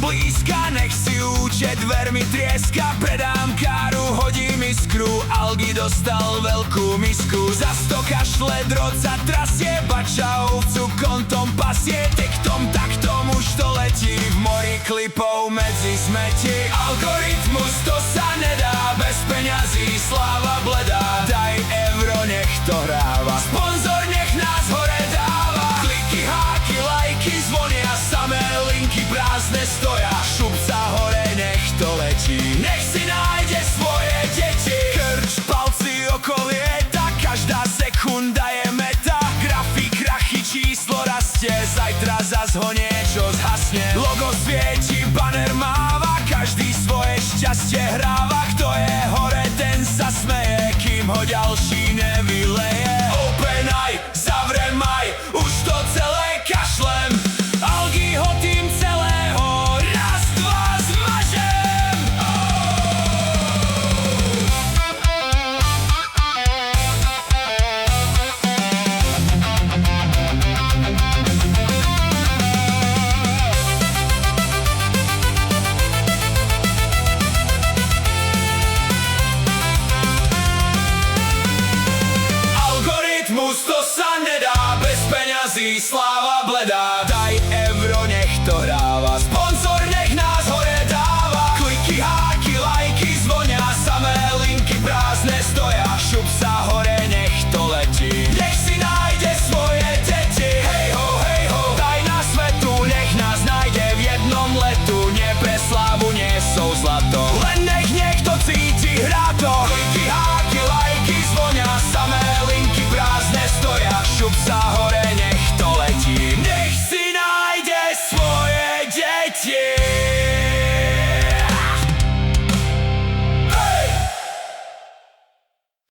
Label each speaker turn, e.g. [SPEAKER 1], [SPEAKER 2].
[SPEAKER 1] blízka, nech si účet dvermi trieska. Predám káru, hodím iskru, Algi dostal veľkú misku. Za 100 kašle, drot sa trasie, bača ovcu kontom pasie. Tektom taktom už to letí, v mori klipov medzi smeti. Algoritmus, to sa nedá, bez peňazí sláva bledá. Daj euro, nech to hráva, sponzor nech nás hore dáva. Kliky, háky, lajky, zvonia, samé linky prázdne stoja. Šup sa hore, nech to letí, nech si nájde svoje deti. Krč, palci okolie, tak každá sekunda je meta. Grafik, krachy, číslo rastie, zajtra zas ho niečo zhasne. Logo svieti, banner máva, každý svoje šťastie hráva. Kto je hore, ten sa smeje, kým ho ďalší